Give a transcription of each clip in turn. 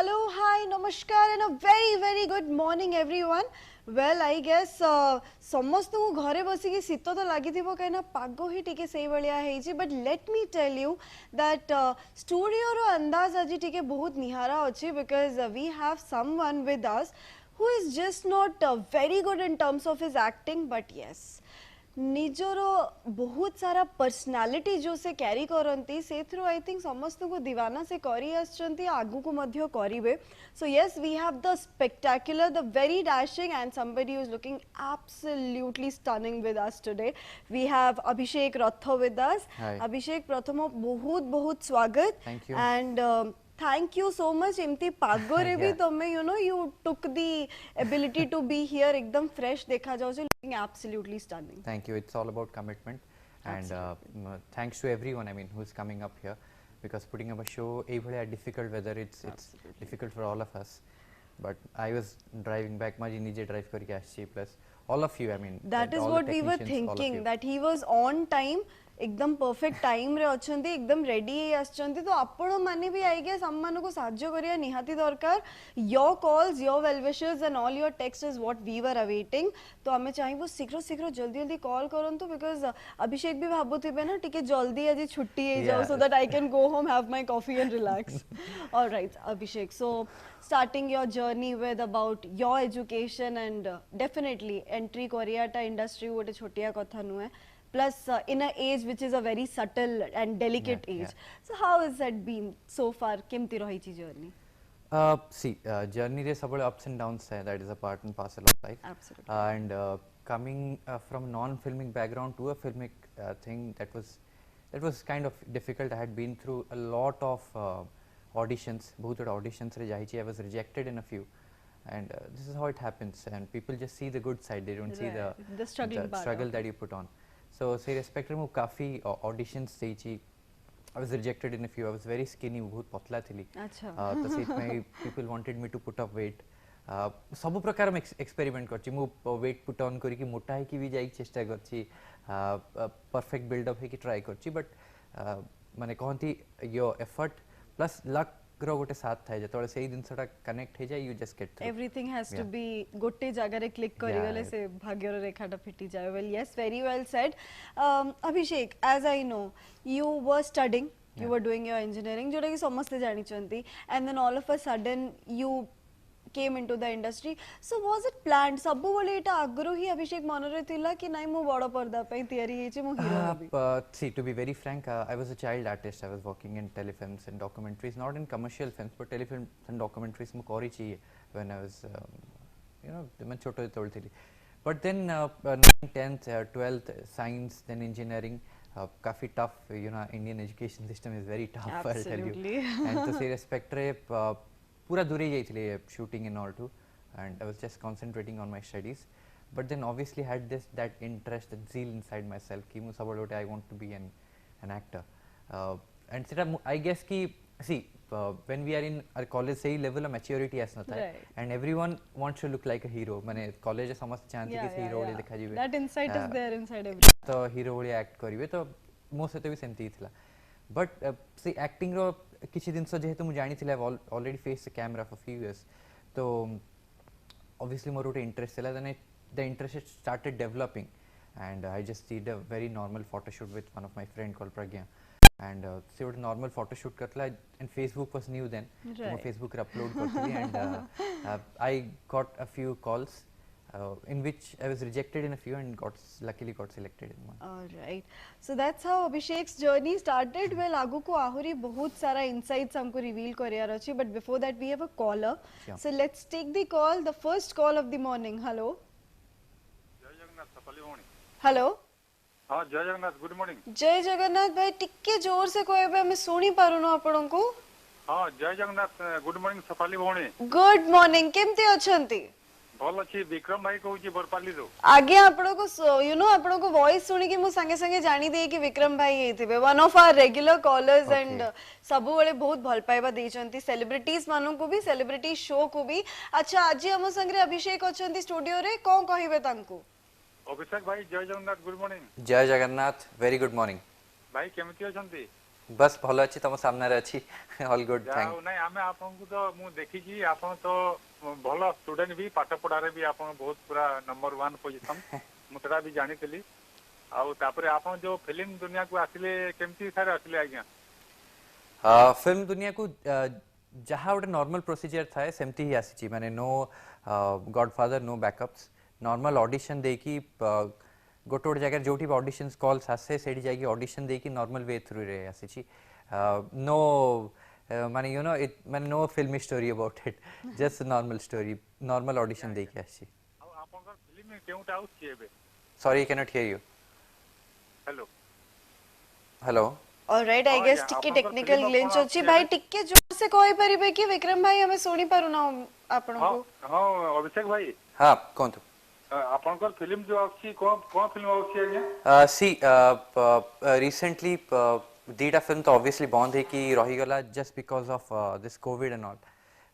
Hello, hi, namaskar and a very good morning everyone. Well, I guess समस्त को घरे बसी की शीत तो लगी थी कहीं ना पागो ही टिके सही बढ़िया है जी but let me tell you that studio रो अंदाज आज टिके बहुत निहारा अच्छी because we have someone with us who is just not very good in terms of his acting but yes निजर बहुत सारा पर्सनालिटी जो से कैरी करती से थ्रू आई थिंक समस्त को दीवाना से करी आछंती आगु को मध्य करिवे so yes we have the spectacular the very dashing and somebody who is looking absolutely stunning with us today we have Abhishek Rath with us Hi. Abhishek प्रथम बहुत बहुत स्वागत Thank you. and thank you so much इमती पागोरे भी तमे you know you took the ability to be here एकदम fresh देखा जाओ से looking absolutely stunning. Thank you. It's all about commitment, and thanks to everyone. I mean, who's coming up here, because putting up a show, very difficult. Whether it's difficult for all of us, but I was driving back. Maji nije drive kari ke plus all of you. I mean, that is all what the we were technicians, all of thinking you. that he was on time एकदम perfect time रे अछंती एकदम ready हे आछंती तो आपण माने भी I guess हम मानको को साहाय्य करिया निहाती दरकार your calls your well wishes and all your text is what we were awaiting तो हमें चाहिबो शीघ्र शीघ्र जल्दी जल्दी कॉल करंतु बिकॉज़ अभिषेक भी भाबुथिबे ना टिके जल्दी आज छुट्टी हे जाओ so that I can go home have my coffee and relax alright Abhishek so starting your journey with about your education and definitely entry कोरियाटा industry गोटे छोटिया कथा नुए plus in a age which is a very subtle and delicate age so how has that been so far केमती रही ची journey See, journey re sabale ups and downs hai, that is a part and parcel of life. Absolutely. And coming from non-filmic background to a filmic thing, that was kind of difficult. I had been through a lot of auditions, बहुत auditions re jahi chi. I was rejected in a few, and this is how it happens. And people just see the good side; they don't see the struggle that you put on. So, say respect mu काफी auditions देई छी. I was rejected in a few. I was very skinny, बहुत पतला थी. अच्छा. तो seat में people wanted me to put up weight. सब प्रकार में एक्सपेरिमेंट करची मु वेट पुट ऑन करी कि मोटा है कि भी जाई चेष्टा करची परफेक्ट बिल्डअप है कि ट्राई करची बट माने कहंती योर एफर्ट प्लस लक रो गोटे साथ थाए जतले सेही दिनसटा कनेक्ट हे जाय you just get through everything has to be गोटे जगह रे क्लिक करी गले से भाग्यर रेखाटा फिटी जाय well yes very well said Abhishek as I know you were studying you were doing your engineering जोटा कि समस्त जानि चंती and then all of a sudden you came into the industry so was it planned सबु बोले एटा आग्रह ही अभिषेक मन रे थिला कि नाही मु बड़ पर्दा पई तयारी हे छि मु hero hubby see to be very frank I was a child artist I was working in telefilms and documentaries not in commercial films but telefilms and documentaries mu kori chi when I was you know मैं छोटो तोल थी but then 9th 10th 12th science then engineering काफी tough you know Indian education system is very tough I'll tell you and to say respect रे पूरा दूर ही जाइथिले shooting and all too and I was just concentrating on my studies but then obviously had that interest and zeal inside myself कि मु सबलोटे I want to be an actor and सेटा I guess कि see when we are in our college सही level of maturity as नथा है and everyone wants to look like a hero माने college समस्त चाहती कि से hero वाले दिखा जीवे that insight is there inside everyone तो hero वाले act करिवे तो मो सते भी सेमती थिला but see acting रो किछि दिन से जेहेतु मु जानि थिला already faced the camera for few years तो obviously मोर उटे interest थिला then the interest started developing and I just did a very normal photo shoot with one of my friend called Pragya and see what normal photo shoot Kartala and Facebook was new then तो Facebook रे upload करथली and I got a few calls in which I was rejected in a few and luckily got selected in one. All right. So that's how Abhishek's journey started. Well, आगु को आहुरी बहुत सारा insights हमको reveal करियार अछि but before that we have a caller. Sure. So let's take the call. The first call of the morning. Hello. जय Jagannath Shafali भौणी. Hello. हाँ जय Jagannath good morning. जय जगन्नाथ भाई टिक्के जोर से कहबे हमें सुनी पारुनो आपन को. हाँ जय जगन्नाथ गुड मॉर्निंग सफाली भौणी. Good morning. केमते अछंती? भल अछि विक्रम भाई कहूची बरपाली रो. आगे आपन को you know आपन को वॉइस सुनी कि मु संगे संगे जानी दे कि विक्रम भाई हेथिबे one of our regular callers and सबु बळे बहुत भल पाइबा देचंती सेलिब्रिटीज मानु को भी सेलिब्रिटी शो को भी. अच्छा आज हम संगे अभिषेक अछंती स्टूडियो रे कोन कहिबे तांको? अभिषेक भाई जय जगन्नाथ गुड मॉर्निंग. जय जगन्नाथ वेरी गुड मॉर्निंग. भाई केमती अछंती? बस भलो अछि तुम सामने रे अछि ऑल गुड ଯାହା थैंक ହଉ ନାଇଁ ଆମେ ଆପଣଙ୍କୁ ତ ମୁଁ ଦେଖିଛି ଆପଣ ତ ଭଲ ଷ୍ଟୁଡେଣ୍ଟ ବି ପାଠ ପଢାରେ ବି ଆପଣ ବହୁତ ପୁରା ନମ୍ବର 1 ପୋଜିସନ ମୁଁ ସେଟା ବି ଜାଣିଥିଲି ଆଉ ତାପରେ ଆପଣ ଯୋଉ ଫିଲ୍ମ ଦୁନିଆକୁ ଆସିଲେ କେମିତି ସାର୍ ଆସିଲେ ଆଜ୍ଞା फिल्म दुनिया को जहाँ गोटे नॉर्मल प्रोसीजर थाए सेमती ही आसी माने no godfather no backups normal audition देकी गोटे गोटे जगह जो ऑडिशंस कॉल्स आसे सेठी जाकी ऑडिशन देकी नॉर्मल वे थ्रू रे आसी नो माने यू नो इट माने no filmy story about it just normal story normal audition देकी आसी ଆଉ ଆପଣଙ୍କର ଫିଲ୍ମ କେଉଁଟା ଆସୁଛି ଏବେ sorry can not hear you hello hello alright I हाँ गेस आज्ञा, टिके आपनकर टेक्निकल फिल्म ग्लिच कौन अछि आସୁଛି भाई ଏବେ? टिके जोर से कहि परिबे कि विक्रम भाई हमें सुनी पारु ना आपण ହଁ को ହଁ ଅଭିଷେକ ଭାଇ हाँ कौन ଆପଣଙ୍କର ଫିଲ୍ମ ଯୋଉ ଆସୁଛି କଣ କଣ ଫିଲ୍ମ ଆସୁଛି ଆଜ୍ଞା सी रिसेंटली दीटा फिल्म तो ऑब्वियसली बंद है कि रहीगला just because of this covid and all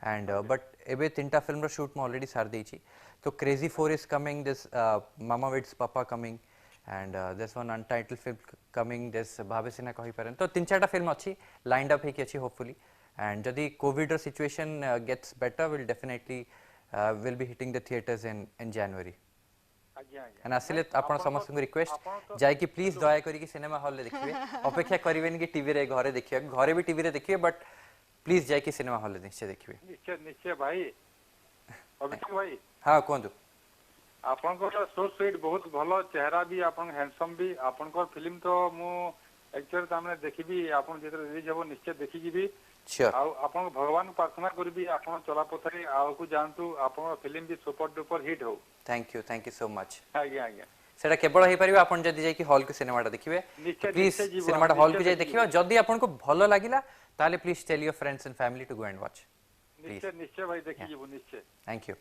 and but एबे तीनटा फिल्म रो शूट में ऑलरेडी सार देछि तो crazy 4 is coming this mama weds papa coming and this one untitled film coming this भावे सिन्हा कहि पारन तो तीन चारटा फिल्म अच्छी लाइंड अप है कि अच्छी होपफुली एंड जदि कोविड रो situation gets better will definitely will be hitting the theatres in January ଆଜ୍ଞା ଆଜ୍ଞା एंड आसिले आपण समस्त को रिक्वेस्ट जाय कि प्लीज दया करी कि सिनेमा हॉल रे देखिबे अपेक्षा करिवेन कि टीवी रे घरे देखिए घरे भी टीवी रे देखिए बट प्लीज जाय कि सिनेमा हॉल रे निश्चय देखिबे ନିଶ୍ଚୟ ନିଶ୍ଚୟ ଭାଇ ଅଭିଷେକ ଭାଇ हां कोंदु ଆପଣଙ୍କର ସୋ ସୁଇଟ୍ ବହୁତ ଭଲ ଚେହେରା ବି ଆପଣ ହ୍ୟାଣ୍ଡସମ୍ ବି ଆପଣଙ୍କର ଫିଲ୍ମ ତ ମୁଁ ଆକ୍ଚୁଆଲି ତାମାନେ ଦେଖିବି ଆପଣ ଯେତେବେଳେ ରିଲିଜ ହେବ ନିଶ୍ଚୟ ଦେଖିଯିବି श्योर ଆଉ ଆପଣ ଭଗବାନଙ୍କୁ ପ୍ରାର୍ଥନା କରିବି ଆପଣ ଚଲାପଥରେ ଆଗକୁ ଯାଆନ୍ତୁ ଆପଣଙ୍କ ଫିଲ୍ମ ବି ସୁପର ଡୁପର ହିଟ୍ ହଉ थैंक यू सो मच ଆଜ୍ଞା ଆଜ୍ଞା सेटा केवल हे परिबा आपण जदी जाय कि हॉल के सिनेमाटा देखिबे निश्चय, प्लीज निश्चय जीवो, सिनेमाटा हम हॉल निश्चय के जाय देखिबो। देखिबा जदी आपण को भलो लागिला ताले please tell your friends and family to go and watch ନିଶ୍ଚୟ ନିଶ୍ଚୟ ଭାଇ ଦେଖିଯିବୁ ନିଶ୍ଚୟ thank you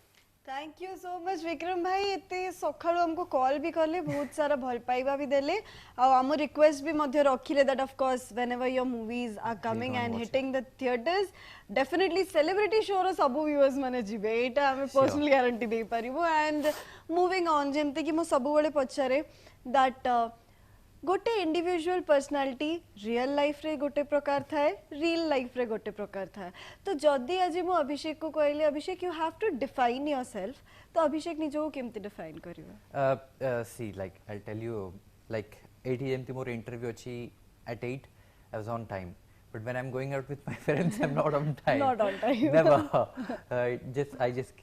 thank you so much Vikram भाई इतने सकाळु हमको कॉल भी करले बहुत सारा भल पाइबा भी देले आ हम रिक्वेस्ट भी मध्य रखिले that of course whenever your movies are coming go and and watch hitting the theatres definitely celebrity show रो सब व्यूअर्स माने जिबे एटा हमें Sure. पर्सनल गारंटी दे परिबो एंड मूविंग ऑन जेमते कि मो सब बेले पछारे दैट गोटे इंडिविजुअल पर्सनालिटी रियल लाइफ रे गोटे प्रकार थाए रियल लाइफ रे गोटे प्रकार थाए तो जदि आज मु अभिषेक को कहले Abhishek you have to define yourself तो अभिषेक निजो केमती डिफाइन करिवे सी like I tell you like 8 AM more interview अच्छी at 8 I was on time but when I'm going out with my friends I'm not on time Not on time. never I just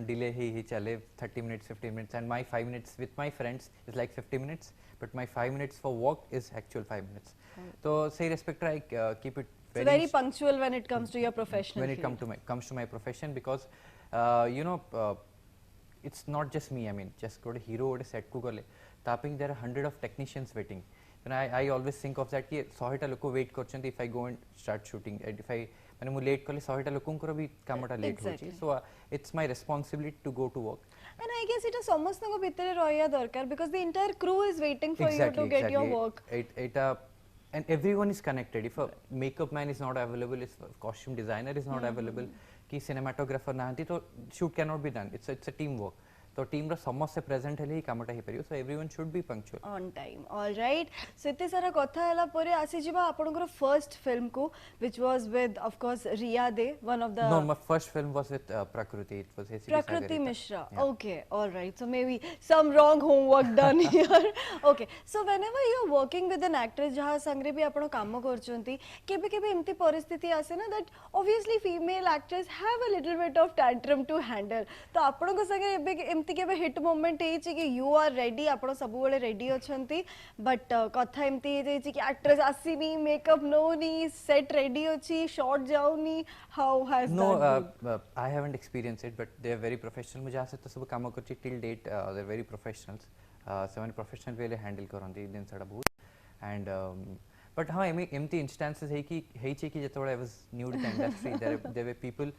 delay ही चले 30 minutes 15 minutes and my 5 minutes with my friends is like 50 minutes but my 5 minutes for walk is actual 5 minutes so say respect I keep it So very punctual when it comes to your professional when it field. comes to my profession because you know it's not just me I mean just go to hero or set को गले तापिंग there are 100 of technicians waiting and I always think of that कि 100 टा लोक wait करछन if I go and start shooting and if I माने मु late कले 100 टा लोकंकर भी कामटा लेट होची Exactly. so it's my responsibility to go to work And I guess it is समस्त को भीतर रहया दरकार because the entire crew is waiting for you to get your work. It and everyone is connected if a makeup man is not available if a costume designer is not available कि cinematographer नाहंती तो shoot cannot be done it's a team work तो team रो समस्त से present हेले ही कामटा हे परियो so everyone should be punctual On time. All right. So इतने सारा कथा हला परे आसी जिबा आपनकर फर्स्ट फिल्म को which was with of course Riya De one of the no my first film was with Prakriti it was ACP Prakriti Sagarika. Mishra. Yeah. Okay, all right. So maybe some wrong homework done here. Okay. So whenever you are working with an actress जहाँ संगरे भी आपण काम करचंती केबे केबे एमती परिस्थिति आसे ना that obviously female actors have a little bit of tantrum to handle. तो आपण को संगे एबे एमती केबे हिट मोमेंट हे कि you are ready आपण सब बेले रेडी अछंती बट कथा एमती हे कि एक्ट्रेस आसीनी मेकअप नोनी सेट रेडी अछि शॉट जाउनी how has No, that I haven't experienced it, but they are very professional. मुझे आसे तो सब काम करची till date. They are very professionals. So many professional way ले handle करंती दिन साडा बहुत and but हाँ एमती instances है कि जतोड़ा I was new to the industry. There were people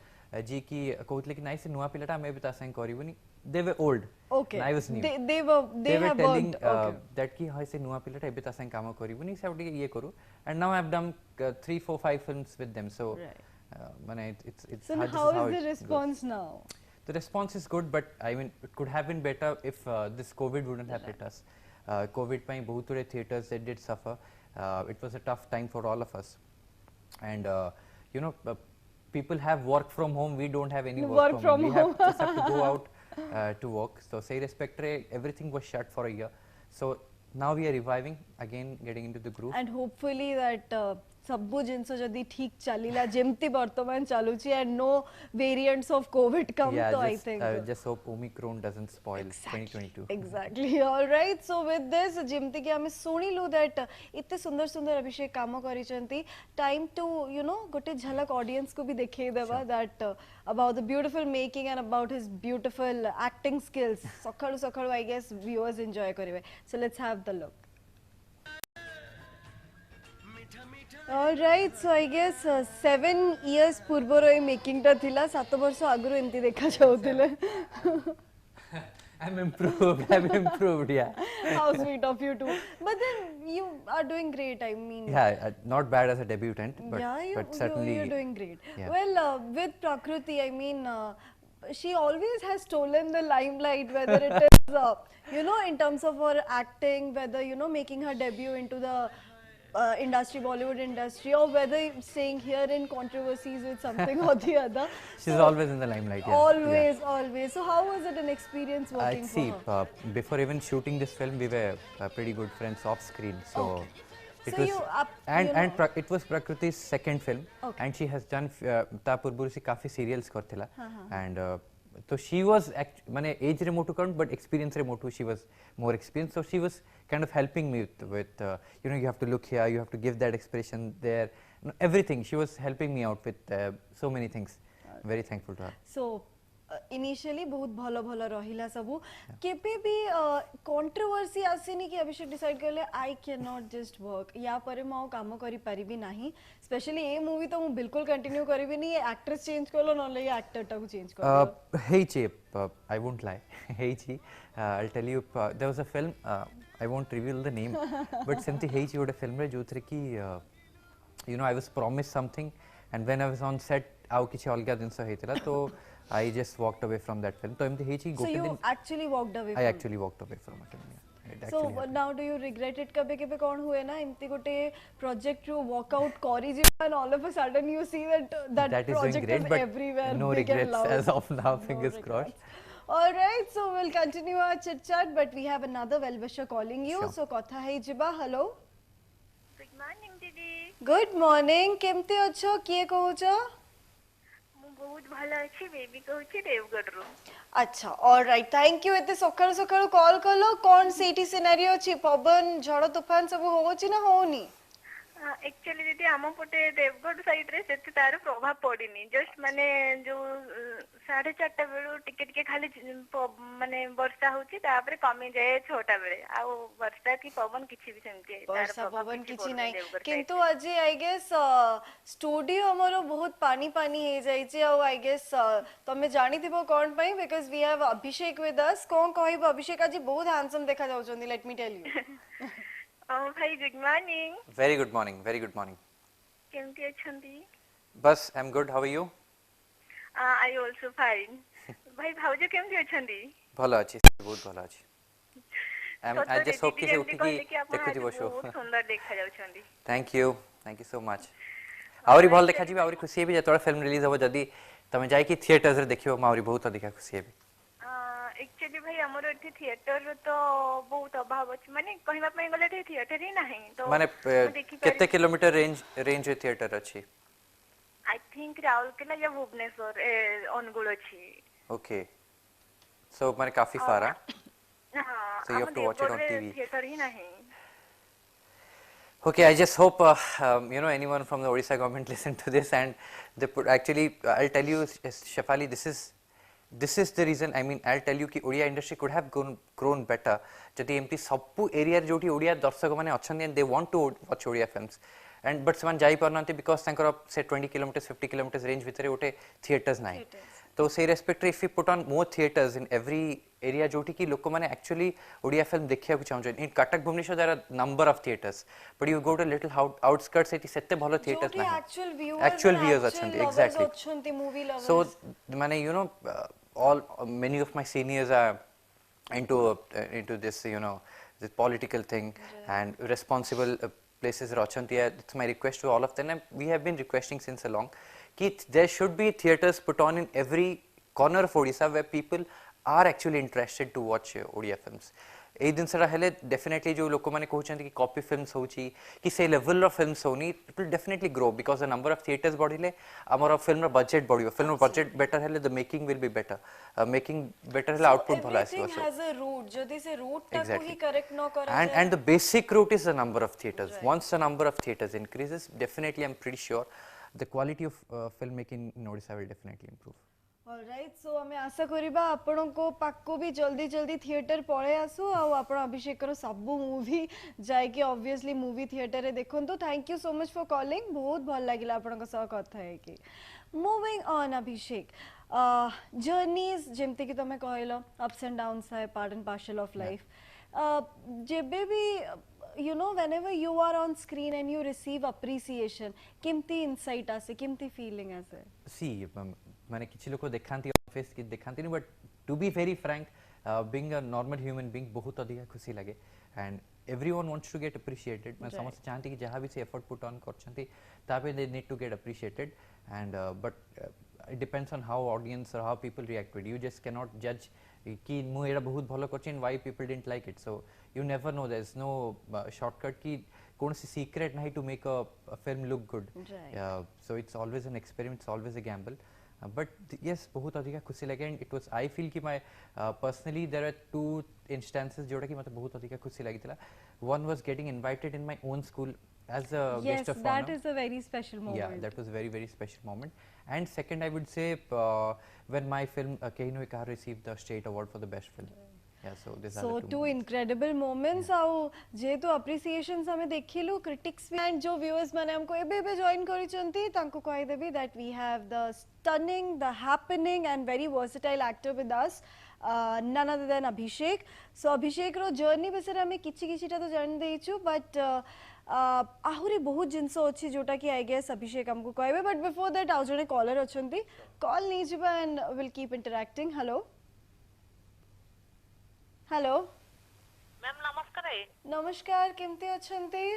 जी की कहतले कि नाइ से नुआ पिलाटा मैं भी तासें करिवनी. They were old. Okay. And I was new. They were have telling worked. Okay. that कि हाय से नुआ पिलाटा एबे तासें काम करिवनी से उठी ये करू and now I've done 3 4 5 films with them so Right. माने it's So this how is it the goes. response now? The response is good, but I mean, it could have been better if this COVID wouldn't have hit us. COVID ପାଇଁ ବହୁତ ଗୁଡ଼େ theatres they did suffer. it was a tough time for all of us. And you know, people have work from home, we don't have any work from home. We have just have to go out to work. So say respect, everything was shut for a year. So now we are reviving again, getting into the groove. And hopefully that सबु जिनस जदी ठीक चलीला जेमती वर्तमान चालुची and no variants of COVID come, Yeah, so I just, think just hope Omicron doesn't spoil 2022. Exactly. All right. So with this, जेमती कि हमें सुनिलु that इतने सुंदर सुंदर अभिषेक काम करिसेंती, time to गोटे झलक audience को भी देखेई देबा that about the beautiful making and about his beautiful acting skills. सखळु सखळु I guess viewers enjoy करिवे. So let's have the look. All right, so I guess 7 years पूर्वर ये making टा थिला 7 वर्ष आगुरु एमती देखा जाउतिले. I'm improved, yeah. How sweet of you too. But then you are doing great, I mean. Yeah, not bad as a debutant, but, Yeah, but certainly. you're doing great. Yeah. Well, with Prakriti, I mean, she always has stolen the limelight, whether it is, in terms of her acting, whether, making her debut into the industry, Bollywood industry, or whether staying here in controversies with something or the other. She's always in the limelight. Yeah. Always, always. So how was it an experience working See, for her? before even shooting this film, we were pretty good friends off screen. So Okay. it So was, you it was Prakriti's second film, Okay. and she has done ta purburu se kafi serials karthila, and so she was mane age re motu count, but experience re motu she was more experienced. So she was kind of helping me with you have to look here, you have to give that expression there, everything. She was helping me out with so many things. Very thankful to her. So initially बहुत भलो भलो रहिला सबु केपे भी controversy आसीनी कि अभिषेक decide करले I can not just work या परे म काम करि परिबी नाही स्पेशली ए मूवी तो मु बिल्कुल कंटिन्यू करबी नहीं एक्ट्रेस चेंज करलो नले एक्टर टा को चेंज करलो Hey Chip, I won't lie. Hey Chi, I'll tell you, there was a film, I won't reveal the name, but semti Hey Chi wote film re jothre ki I was promised something, and when I was on set au kichi alga dinsa heitila, so I just walked away from that film. So emti Hey Chi So you actually walked away I from actually walked away from it. Yeah. It So actually happened. now do you regret it कबे कबे कौन हुए ना इमती गोटे project रू walk out करी जी and all of a sudden you see that That is doing project great, is but everywhere no big and regrets loud. as of now, No fingers regrets. crossed. All right, so we'll continue our chit chat, but we have another well-wisher calling you. Sure. So kotha hai jiba, hello. Good morning, Didi. Good morning. केमती अछो किए कहूचो? ମୁଁ ବହୁତ ଭଲ ଅଛି baby କହୁଛି ଦେବଗଡ଼ରୁ अच्छा, all right. Thank you. ଏତେ ସକାଳୁ ସକାଳୁ କଲ୍ କଲ କଣ ସେଇଠି ସିନାରିଓ ଅଛି ପବନ ଝଡ଼ ତୋଫାନ ସବୁ ହୋଉଛି ନା ହୋଉନି? एक्चुअली दीदी आम पटे देवगढ़ साइड रे सेते तार प्रभाव पड़िनी जस्ट माने जो 4:30 बेलू टिके टिके खाली माने वर्षा होची तापर कमी जाए 6टा बेले आ वर्षा की पवन किछि भी सेमती वर्षा पवन किछि नाही किंतु अजी आई गेस स्टूडियो हमरो बहुत पानी पानी हे जाई छी आ आई गेस तमे जानि थिबो कोन पई because we have Abhishek with us कोन कहइबो अभिषेक अजी बहुत हैंडसम देखा जाउछन लेट मी टेल यू भाई good morning Very good morning. Very good morning. केमती अछंती Bus, I'm good. How are you? I also fine भाई भाउज केमती अछंती ଭଲ ଅଛି ବହୁତ ଭଲ ଅଛି I just hope कि से उठी कि देखुथिबो शो बहुत सुंदर देखा जाउछंती थैंक यू सो मच आउरी भल देखा जीबे आउरी खुशी हेबी जतोळ फिल्म रिलीज हो जदी तमे जाय कि थिएटर्स रे देखियो माउरी बहुत अधिक खुशी हेबी एक्चुअली भाई हमर एठी थिएटर तो बहुत अभाव अछि माने कहिबा पय गले एठी थिएटर ही नाही तो माने केते किलोमीटर रेंज रे थिएटर अछि आई थिंक राउरकेला या भुवनेश्वर अनुगुल अछि ओके सो माने काफी फार हां So you have to watch it on TV. Theatre ही नाही Okay, I just hope anyone from the Odisha government listen to this, and they put actually I'll tell you, Shefali, this is the reason. I mean, I'll tell you कि Odia industry could have grown better. जति एमती सबु area जोटी Odia दर्शक माने अछन and they want to watch Odia films, and but समान जाई परनते because तांकर say 20 kilometers 50 kilometers range भितरे ओटे theaters नाही. तो से respect if we put on more theaters in every area जोटी की लोक माने actually ओडिया फिल्म देखिया को चाहन in Katak Bhubaneswar there are number of theaters, but you go to little outskirts eighty सेते भलो theaters नाही. Actual viewers अछंती exactly. अछंती movie lovers. So माने all many of my seniors are into this this political thing and responsible places रे अछंती it's my request to all of them and we have been requesting since a long कि there should be theatres put on in every corner of Odisha where people are actually interested to watch Odia films. ए जिनसा हेले definitely जो लोक माने कहउछंती कि copy films होची कि से level रो फिल्म्स होनी it will definitely grow because the number of theatres बढ़िले हमर फिल्म रो बजट बढ़ियो फिल्म बजट बेटर हेले the making will be better making better हेले आउटपुट भला आसीबो एवरीथिंग हैज अ रूट जदी से रूट टा को ही Exactly. करेक्ट न करा and the basic route is the number of theaters. Once the number of theaters increases, definitely I'm pretty sure the quality of filmmaking in Odisha will definitely improve. Alright so हमें आशा करिबा आपन को पाको भी जल्दी जल्दी थिएटर पळे आसु आ आपण अभिषेक करो सब मूवी जाय कि ऑब्वियसली मूवी थिएटर रे देखंतो thank you so much for calling बहुत भल लागिला आपण को सह कथा है कि मूविंग ऑन अभिषेक जर्नीज जेमते कि तमे कहलो अप्स एंड डाउन्स है part and parcel of life जेबे भी you know whenever you are on screen and you receive appreciation किमती insight आसे किमती feeling आसे See, माने किछि लोक देखांती फेस कि देखांती but to be very frank being a normal human being बहुत अधिक खुशी लागे and everyone wants to get appreciated मैं समस्त चाहती कि जहां भी से एफर्ट पुट ऑन करछंती तापे they need to get appreciated and but it depends on how audience or how people react to it. You just cannot judge कि मु एरा बहुत भलो करछिन why people didn't like it. So you never know, there's no shortcut कि कौन सी secret नहीं to make a film look good. Right. So it's always an experiment, it's always a gamble. But yes, बहुत अधिक खुशी लगे and it was I feel कि my personally there are two instances जोड़ा कि मतलब बहुत अधिक खुशी लगी थला. One was getting invited in my own school as a yes guest of that honor. is a very special moment Yeah, that was a very special moment. And second, I would say when my film Kehi Noi Kaha received the state award for the best film. Yeah, so these are so the two two moments. incredible moments आउ जेतु appreciations हमें देखिलु critics and जो viewers माने हमको एबे join करिसंती तांको कहि देबी that we have the stunning, the happening and very versatile actor with us, none other than Abhishek. So Abhishek row journey बिषय हमें किछि टा तो जान देइछु but आहुरी बहुत जिंस अछि जोटा कि आई गेस अभिषेक हमको कहबे बट बिफोर दैट आउ जने कॉलर अछंती कॉल नी जिबा and will keep interacting hello hello ma'am नमस्कार नमस्कार केमती अछंती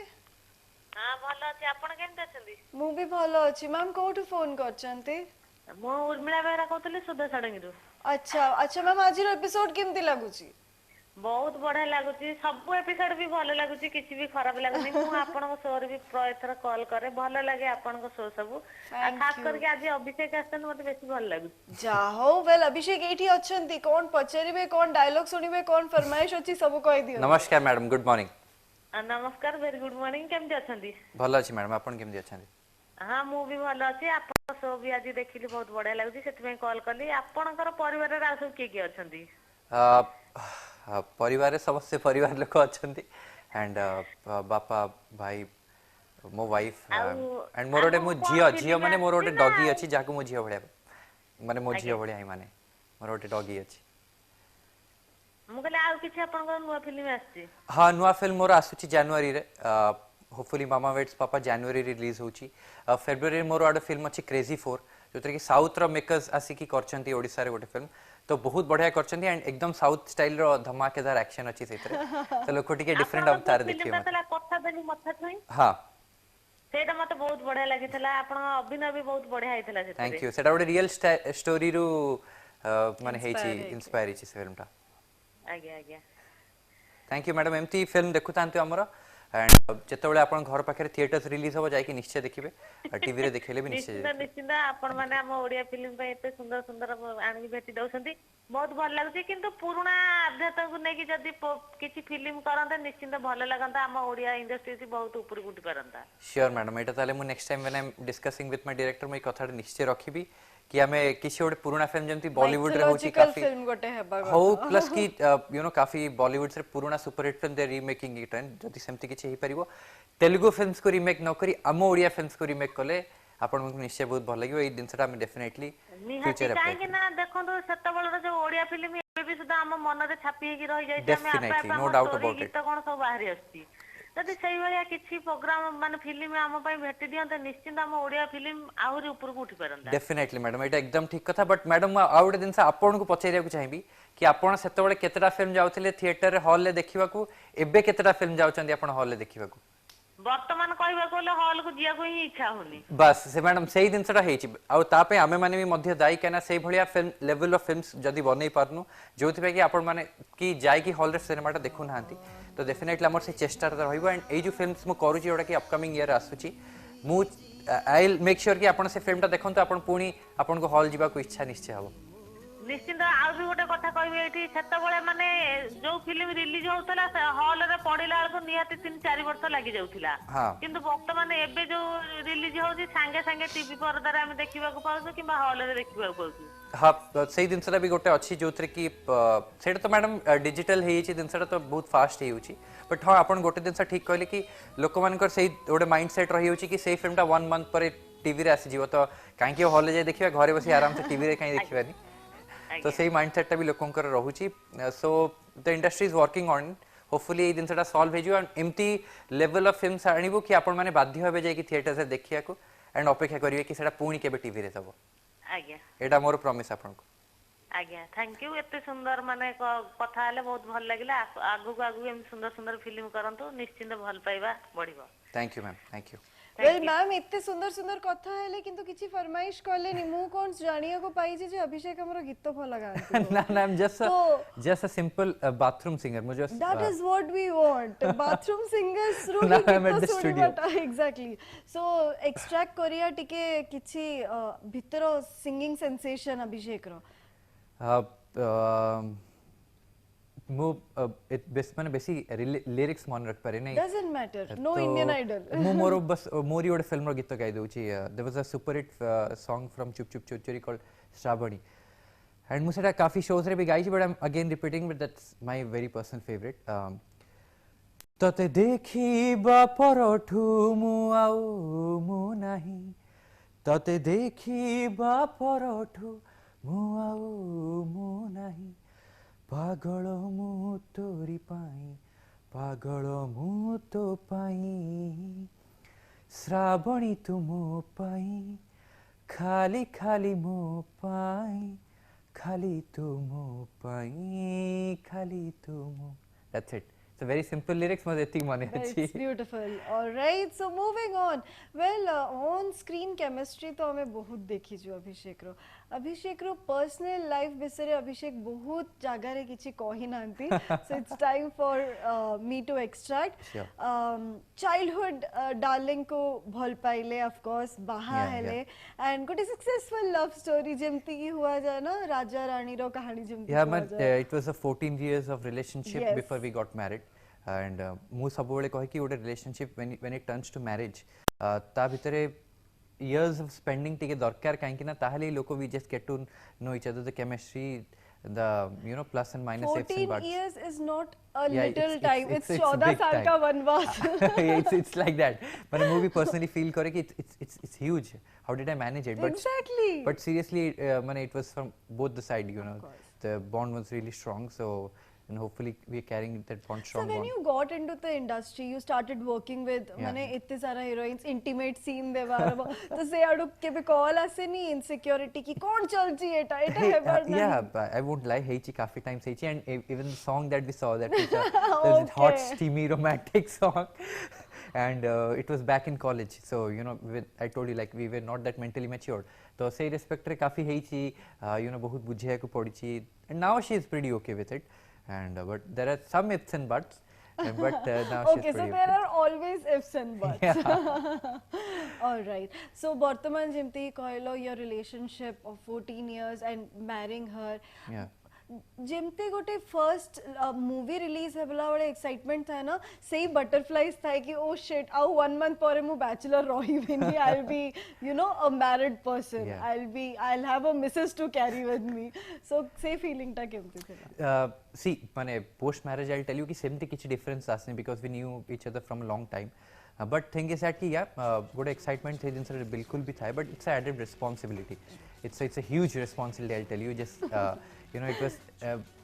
हाँ भल अच्छे आपण केमती अछंती मु भी भलो अछि मैम कोठु फोन करछंती मो उर्मिला बेहरा कहतली सुधा सडंगीरु अच्छा अच्छा मैम आज रो एपिसोड केमती लागुची बहुत बढ़िया लागुची सब एपिसोड भी भल लागुची किछि भी खराब लागुनी मु आपण को शो रे भी प्रयत्न कॉल करे भल लागे आपण को शो सब खास करके आज अभिषेक आछन मते बेसी भल लागुची जा हो वेल अभिषेक एठी अछंती कोन पचरिबे कोन डायलॉग सुनिबे कोन फरमाइश अछि सब कहि दियो नमस्कार मैडम गुड मॉर्निंग नमस्कार वेरी गुड मॉर्निंग केमती अछंती भलो अछि मैडम आपण केमती अछंती हाँ मु भी भल अछि आपण शो भी आज देखिली बहुत बढ़िया लागुची सेति कॉल कली आपणकर परिवार रे आसु के अछंती परिवार समस्त परिवार लोक अछंती एंड बापा भाई मो वाइफ एंड मोर ओटे मो जियो माने मोर ओटे डॉगी अछि जाको मो जियो भड़िया माने मो जियो भड़िया ही माने मोर ओटे डॉगी अछि मु कहले आउ किछि आपणकर नुवा फिल्म आछि हां नुवा फिल्म मोर आसुची जनवरी रे होपफुली मामा वेट्स पापा जनवरी रिलीज होची फेब्रुअरी मोर आडे फिल्म अछि क्रेजी 4 जोतरे कि साउथ रो मेकर्स आसी की करचंती ओडिसा रे गोटे फिल्म तो बहुत बढ़िया करचंती एंड एकदम साउथ स्टाइल रो धमाकेदार एक्शन अछि सेतरे तो लोक टिके डिफरेंट अवतार देखियो मतलब कथा देनी मथा छुई हां सेटा मते बहुत बढ़िया लागितला आपण अभिनय भी बहुत बढ़िया आइतला सेते थैंक यू सेटा गोटे रियल स्टोरी रू माने हेची इंस्पायर छी से फिल्म ता आज्ञा आज्ञा थैंक यू मैडम एमती फिल्म देखुतांतु हमरो एंड जेतेबेले आपण घर पाखरे थिएटर्स रिलीज हो जाय कि निश्चय देखिबे टीवी रे देखले भी निश्चय निश्चित आपण माने हम ओडिया फिल्म पे एते सुंदर सुंदर आनी भेटी दउसंती बहुत भल लागुची किंतु पुराना अध्यात्म को नै कि जदी किछि फिल्म करंता निश्चित भल लागंता हम ओडिया इंडस्ट्री से बहुत ऊपर उठी परंता श्योर मैडम एटा ताले मु next time when I am discussing with my director मैं कथा निश्चय रखिबी कि हमें किसी गोटे पुराना फिल्म जेमती बॉलीवुड रे होची काफी फिल्म गोटे हेबा हो प्लस की यू नो काफी बॉलीवुड से पुराना superhit film they remaking it and जदी सेमती किछि हे परिबो तेलुगु फिल्म्स को रीमेक न करी हम ओडिया फिल्म्स को रीमेक कले आपण को निश्चय बहुत भल लागियो ए दिनसटा हम डेफिनेटली फ्यूचर काहे कि ना देखंतो सेतबेल जो ओडिया फिल्म एबे भी सुदा हम मन रे छापी हेकी रहि जाय हम Definitely, no doubt about it. गीत कोन सब बाहरी आस्ती जदि सही भलिया किछि प्रोग्राम माने फिल्म हम पई भेटी दियंते निश्चित हम ओडिया फिल्म आहुरी ऊपर को उठी परंता डेफिनेटली मैडम एटा एकदम ठीक कथा बट मैडम आउट दिन से आपण को पचेरिया को चाहिबी कि आपण सेतबेले केतरा फिल्म जाउथिले थिएटर रे हॉल ले देखिबा को एबे केतरा फिल्म जाउचंदी आपण हॉल ले देखिबा को ବର୍ତ୍ତମାନ କହିବାକୁ ଗଲେ ହଲ୍ କୁ ଯିବାକୁ ହିଁ ଇଚ୍ଛା ହଉନି। बस से मैडम सही जिनसटा हेची आउ तापे आमे माने भी मध्य दायी कहना सही भलिया फिल्म लेवल ऑफ फिल्म्स जदी बनै पारनु जोथि पे कि आपण माने कि जाय कि हॉल रे सिनेमाटा देखु नाहंती तो डेफिनेटली हमर से चेष्टा रहइबो एंड ए जो फिल्म्स मु करू छी ओडा कि अपकमिंग ईयर आसुची मु आई विल मेक श्योर कि आपण से फिल्मटा देखंतु आपण पुणी आपण को हॉल जीवा को इच्छा निश्चय हबो। निश्चित आउ भी गोटे कथा कहबी एठी सेतबळे माने जो फिल्म रिलीज होतला हॉल रे पडिला बेलको निहाती 3-4 वर्ष लागि जाउथिला किंतु वर्तमान एबे जो रिलीज होची संगे संगे टीवी परदा रे हम देखिबा को पाउछु किबा हॉल रे देखिबा को पाउछु। हां सही दिनसटा भी गोटे अछि जोथरे कि सेटा तो मैडम डिजिटल हेची दिनसटा तो बहुत फास्ट हेउची बट हां आपण गोटे दिनसा ठीक कहले कि लोक मानकर सही गोटे माइंडसेट रही होची कि सही फिल्मटा 1 मंथ पर टीवी रे आसी जीवो तो काहे कि हॉल रे जाय देखिबा घरे बसी आराम से टीवी रे काहे देखिबानी तो सही माइंडसेट टा भी लोकंकर रहुची so the industry is working on hopefully ए दिनसटा सॉल्व हेजो एंड एम्ति लेवल ऑफ फिल्म्स आनिबो कि आपण माने बाध्य होबे जाय कि थिएटर से देखिया को एंड अपेक्षा करिवे कि सेटा पुणी केबे टीवी रे सबो। आज्ञा एटा मोर प्रॉमिस आपन को। आज्ञा थैंक यू एते सुंदर माने कथा हले बहुत भल लागिला आगु आगु एम सुंदर सुंदर फिल्म करंतु निश्चित भल पाइबा बढ़िबो। Thank you ma'am thank you. Well ma'am इतने सुंदर सुंदर कथा है किंतु किछि फरमाइश करले नि मु कोन जानिया को पाई जे अभिषेक हमरो गीत भल गांती ना ना I am just a simple bathroom singer मुझे that is what we want bathroom singers through Now I'm at the studio. Exactly so extract करिया टिके किछि भितर सिंगिंग सेंसेशन अभिषेक रो मु बेस माने बेसी लिरिक्स मन रख पारे नहीं doesn't matter no Indian Idol मु मोर बस मोरी ओडे फिल्म रो गीत गाई दोची there was a super hit song from Chup Chup चोरी कॉल्ड श्रावणी एंड मु सेटा काफी शोज रे भी गाई छी but I am again repeating but that's my very personal favourite तते देखिबा परठू मु आउ मु नाही तते देखिबा परठू मु आउ मु नाही पागल मु तोरी पाई पागल मु तो पाई श्रावणी तू मो पाई खाली खाली मो पाई खाली तू मो पाई खाली तू मो that's it It's a very simple lyrics मजे एतिक माने अछि। It's beautiful. All right, so moving on. Well, on screen chemistry तो हमें बहुत देखी जो अभिषेक रो personal life बिसरे अभिषेक बहुत जगह रे किछि कहि नांती so it's time for me to extract. Sure. Childhood darling को भल पाइले of course बाहा हेले and गोटे successful love story जेमती की हुआ जाए ना राजा रानी रो कहानी जेमती Yeah, हुआ but जाए। it was a 14 years of relationship Yes. before we got married. And मु सब बेले कहे कि ओडे relationship when it turns to marriage ता भितरे years of spending टिके दरकार काहे कि ना ताहले लोक we just get to know each other the chemistry the you know plus and minus ifs and 14 buts. years is not a Yeah, little time. It's a 14 big साल time. का वनवास। it's like that but movie personally feel करे कि it's huge how did I manage it Exactly. but seriously man it was from both the side you know the bond was really strong so and hopefully we are carrying that bond So strong when bond. you got into the industry, you started working with Yeah. माने इतने सारा heroines, intimate scene दे बारे तो से आडू के भी call आसे नहीं insecurity की कौन चल जी एटा Hey, है बरना yeah, but I won't lie. Heichi काफी times heichi, and even the song that we saw that was there's a hot, Okay. steamy, romantic song, and it was back in college. So you know, I told you like we were not that mentally matured. तो से respect रे काफी heichi, you know, बहुत बुझे को पड़ी थी, and now she is pretty okay with it, and but there are some ifs and buts. But now she's Okay, so pretty there okay. are always ifs and buts. All right. So बर्तमान जेमती कहलो your relationship of 14 years and marrying her. Yeah. जेमते गोटे first movie release हेबला बड़े excitement था ना सही butterflies था कि oh shit आउ 1 मंथ परे मु बैचलर रही बिनी I will be you know a married person Yeah. I will have a missus to carry with me so से फीलिंग ता केमते थिला See, माने post marriage I'll tell you कि सेमती किछि difference आसने because we knew each other from a long time. But thing is that कि yeah, good excitement थे जिनसे बिल्कुल भी था, but it's a added responsibility. It's a huge responsibility. I'll tell you. Just you know, it was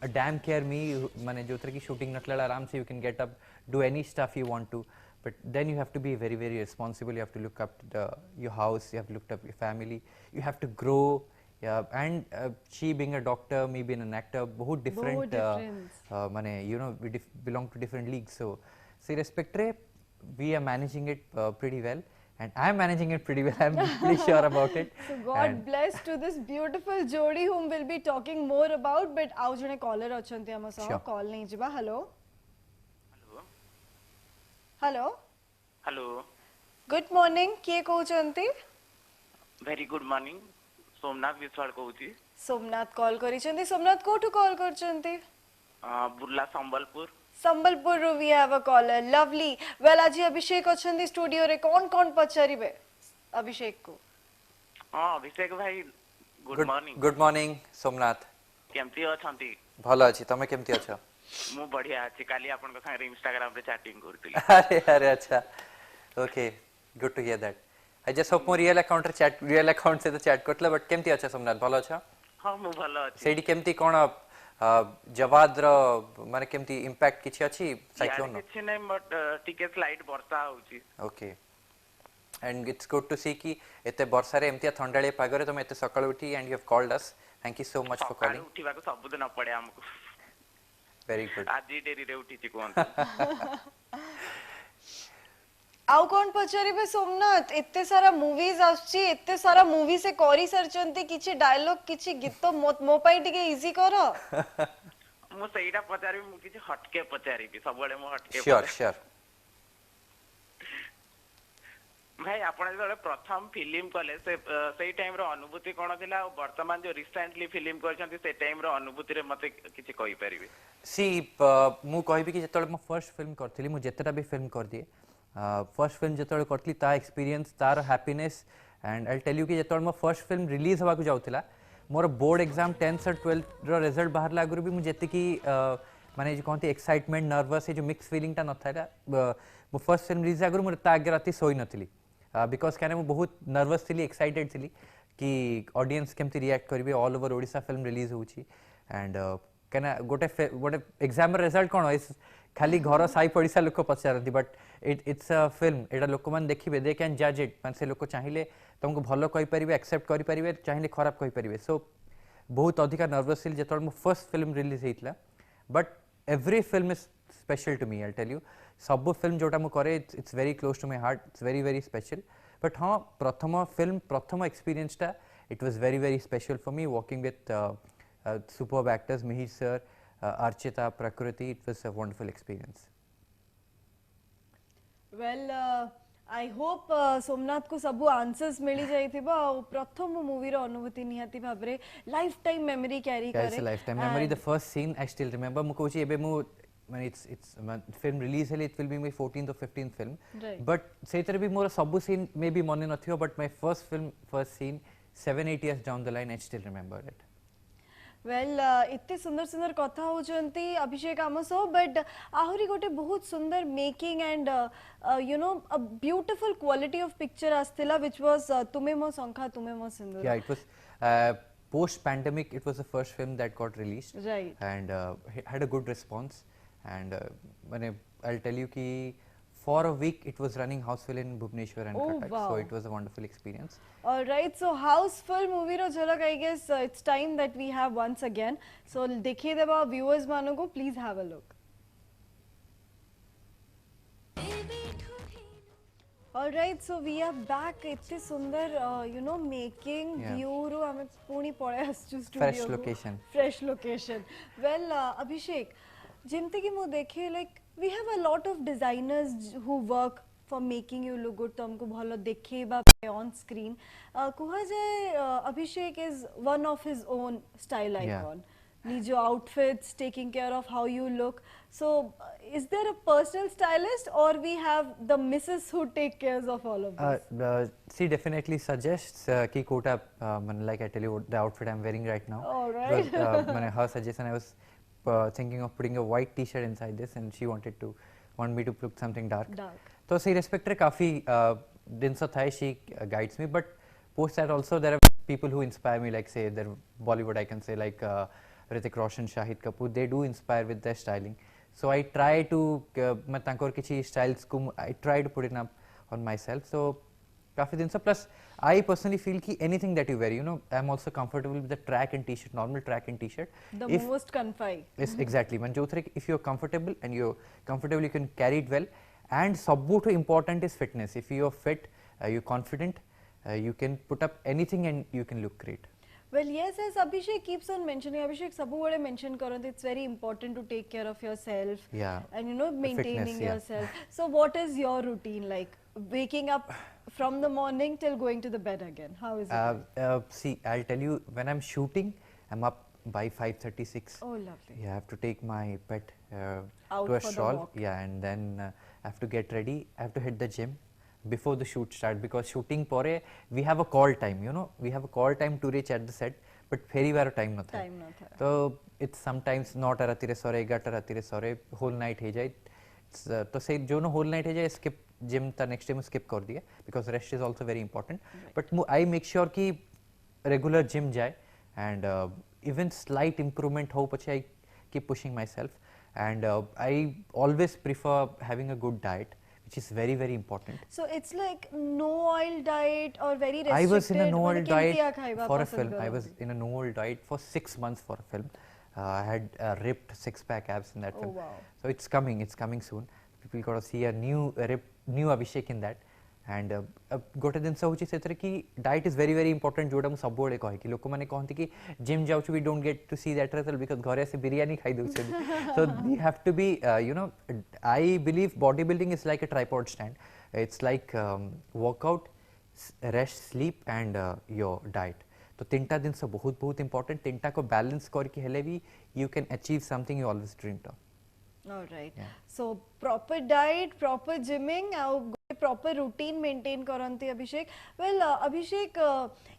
a damn care me. माने जो तरह की shooting नटलड़ आराम से you can get up, do any stuff you want to. But then you have to be very very responsible. You have to look up to your house. You have to look up your family. You have to grow. Yeah, and she being a doctor, me being an actor, बहुत different. difference. माने you know we belong to different leagues. So से respect रे we are managing it pretty well, and I am managing it pretty well. I'm pretty sure about it. So God And bless to this beautiful jodi whom we'll be talking more about. But आउ जने caller अछंती हम सह Sure. call नहीं जिबा. Hello. Hello Hello. Hello Good morning. किए कहउचंती? Very good morning Somnath Biswal कहूची Somnath call करिसंती. सोमनाथ कोठु कॉल करचंती? बुर्ला संबलपुर संबलपुर रू we have a caller. Lovely. Well आज अभिषेक अछंती स्टूडियो रे कौन पचारिबे अभिषेक को? हाँ अभिषेक भाई good morning good morning, Somnath. केमती अछंती ଭଲ ଅଛି ତମେ କେମିତି ଅଛ? मु बढ़िया अछि काली आपन को संगे इंस्टाग्राम रे चैटिंग करतिली अरे अच्छा. Okay, good to hear that. I just hope mo real account से तो chat करतला but केमती अଛ सोमनाथ ଭଲ ଅଛ? हाँ मु भलो अछि ସେଇଠି କେମିତି କ'ଣ ଜବାଦର ମାନେ କେମିତି ଇମ୍ପାକ୍ଟ କିଛି ଅଛି ସାଇକ୍ଲୋନ? କିଛି नै बट टिके स्लाइड वर्षा होउची okay. And it's good to see कि एते वर्षा रे एमतिया थंडाळे पागरे तुम एते सकाळ उठी and you have called us. Thank you so much for सकाळ कॉलिंग. उठिबा को सब दिन पड़े हमको वेरी गुड. आज डेरी रे उठीची कोन आउ कौन पचारिबे सोमनाथ? एते सारा मूवीज आछी, एते सारा मूवी से करी सरचंती किछि डायलॉग किछि गीत मो पई टिके इजी करो. मु सेइडा पचारी मु किछि हटके पचारी सब बळे मु हटके श्योर श्योर. भाई आपण जो प्रथम फिल्म कले से टाइम रो अनुभूति कोन थिला और वर्तमान जो रिसेंटली फिल्म करछंती से टाइम रो अनुभूति रे मते किछि कहि परिबे? सी मु कहबी कि जेतले मो फर्स्ट फिल्म करथिली मु जेतेटा भी फिल्म कर दिए फर्स्ट फिल्म जेतले करथली ता एक्सपीरियंस तार happiness and I tell you कि जेतले मो फर्स्ट फिल्म रिलीज होबा को जाउथिला मोर बोर्ड एग्जाम 10th और 12th रो रिजल्ट बाहर लागुर भी मु जेते कि माने जे कोनती एक्साइटमेंट नर्वस ये जो मिक्स फीलिंग ता नथाला मो फर्स्ट फिल्म रिलीज आगुर मोर ता आगे राती सोई नथिली बिकॉज क्या मु बहुत नर्वस थी एक्साइटेड थी कि ऑडियंस केमती रिएक्ट करेंगे all over Odisha film release होची एंड क्या गोटे गोटे एग्जाम रिजल्ट कौन खाली घर साई पड़िशा लोक पचारती बट इट्स अ फिल्म एटा लोक मैंने देखिए दे कैन जज इट मैं से लोक चाहिए तुमको भल कहींपर एक्सेप्ट करेंगे चाहिए खराब कहींपर सो बहुत अधिक नर्वस थी जो मो फर्स्ट फिल्म रिलीज होता but every film is special to me I tell you सब फिल्म जोटा मु करे it's very close to my heart it's very very special but हाँ प्रथम फिल्म प्रथम एक्सपीरियंस टा it was very special for me working with superb actors Mihir sir Archita Prakruti it was a wonderful experience. Well I hope Somnath को सब answers मिली जाइथिबा प्रथम movie रो अनुभूति निहाती भाबरे लाइफ टाइम मेमोरी कैरी करे. Life time memory the first scene I still remember मु कोची एबे मु माने इट्स फिल्म रिलीज हेले it will be my 14th or 15th film but सेतरे भी मोर सब सीन मे बी मने नथियो but my first film first scene 7-8 years down the line I still remember it. Well इतने सुंदर सुंदर कथा होचंती अभिषेक आम सो बट आहुरी गोटे बहुत सुंदर making and you know a beautiful quality of picture आस्थिला व्हिच वाज तुमे मो संखा तुमे मो सिंदूर. Yeah, it was post pandemic it was the first film that got released Right. and had a good response and I'll tell you ki for a week it was running houseful in Bhubaneswar and Oh, Cuttack wow. so it was a wonderful experience. All right, so Houseful movie रो झलक I guess it's time that we have once again. So देखिए देबा viewers मानो को please have a look. All right, so we are back. इतने सुंदर you know making Yeah. view रो हमें पूरी पड़े आसचु studio Fresh को. location. Fresh location. Well, Abhishek, जिमते कि मो देखे like we have a lot of designers who work for making you look good. तो हमको भलो देखे बा on screen. कुहा जाए अभिषेक is one of his own style icon. निजो outfits, taking care of how you look. So is there a personal stylist or we have the missus who take cares of all of this? She definitely suggests ki kota like I tell you the outfit I'm wearing right now. All right. But, her suggestion I was thinking of putting a white t-shirt inside this and she want me to look something dark. So she respected काफी dinsa thai she guides me but post that also there are people who inspire me like say the Bollywood I can say like Hrithik Roshan, Shahid Kapoor they do inspire with their styling so I try to मैं तांकोर किसी styles को I try to put it up on myself so काफी दिन से plus I personally feel कि anything that you wear you know I'm also comfortable with the track and t-shirt normal track and t-shirt The most comfy. yes exactly man जो if you're comfortable and you can carry it well and सबुठु important is fitness. If you are fit, you're confident, you can put up anything and you can look great. Well, yes, as Abhishek keeps on mentioning, Abhishek sabu mention karante, it's very important to take care of yourself. Yeah. And maintaining fitness, yeah. yourself. So what is your routine like? Waking up from the morning till going to the bed again. How is it? See, I'll tell you, when I'm shooting, I'm up by 5:36. Oh, lovely. Yeah, I have to take my pet Out to a for the stroll. walk. Yeah, and then I have to get ready. I have to hit the gym before the shoot start, because shooting pore we have a call time. We have a call time to reach at the set, but Pheri bar time न था. Time न था. तो it's sometimes 9 रातिरे सरे 11 रातिरे सरे whole night हे जाए. तो say जो whole night हे जाए skip gym ता next day मैं skip कर दिया, because rest is also very important. But I make sure कि regular gym जाए, and even slight improvement हो पछे I keep pushing myself, and I always prefer having a good diet, which is very, very important. So it's like no oil diet or very restricted. I was in a no oil diet खाइबा for a पसंद film. I करोगे? was in a no oil diet for 6 months for a film. I had ripped 6-pack abs in that Oh, film. wow. So it's coming soon. People got to see a new Abhishek in that. And गोटे दिन होची सेतरे कि diet is very, very important. जोड़ा मु सब बोले कहे कि लोक माने कहंती कि gym जाउछु, we don't get to see that result because घरे से बिरयानी खाई दउछे. So you have to be I believe bodybuilding is like a tripod stand. It's like workout, rest, sleep and your diet. तो तीनटा दिन से बहुत important. तीनटा को balance करके हेले भी you can achieve something you always dreamed of. All right. Yeah. So proper diet, proper gymming, proper routine maintain करंती Abhishek. Well, Abhishek,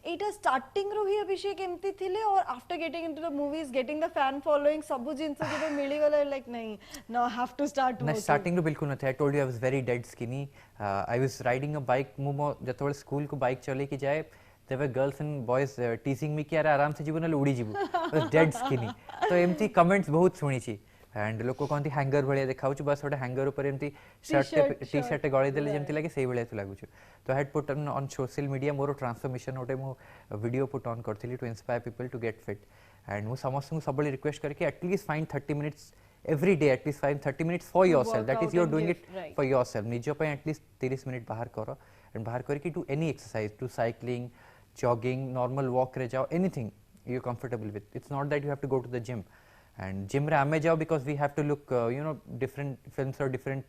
Etah starting row he Abhishek एमती थिले, और after getting into the movies, getting the fan following, सबु जिनसे जो मिली गला like नहीं, now I have to start No, working. starting to बिल्कुल न थे. I told you I was very dead skinny. I was riding a bike. मुझे जब थोड़े school को bike चले की जाए, there were girls and boys teasing me कि यार आराम से जीवो ना उड़ी जीवो. I was dead skinny. तो एमती comments बहुत सुनी छी. And लोको कहती हैंगर भलिया देखाउछु, बस गोटे हैंगर ऊपर एमती टी-शर्ट गळी देले जेमती लागे सेही भलिया तू लागुछु. तो I had put on social media मोर ट्रांसफॉर्मेशन गोटे मो वीडियो पुट ऑन करथिली to inspire people to get fit. And मु समस्त सबले रिक्वेस्ट करके at least find 30 minutes every day, at least find 30 minutes for yourself. That is, you are doing it for yourself. निजो पे at least 30 minutes बाहर करो, and बाहर करके do any exercise, do cycling, jogging, normal walk रे जाओ, anything you are comfortable with. It's not that you have to go to the gym. And gym रे आमे जाओ because we have to look different films or different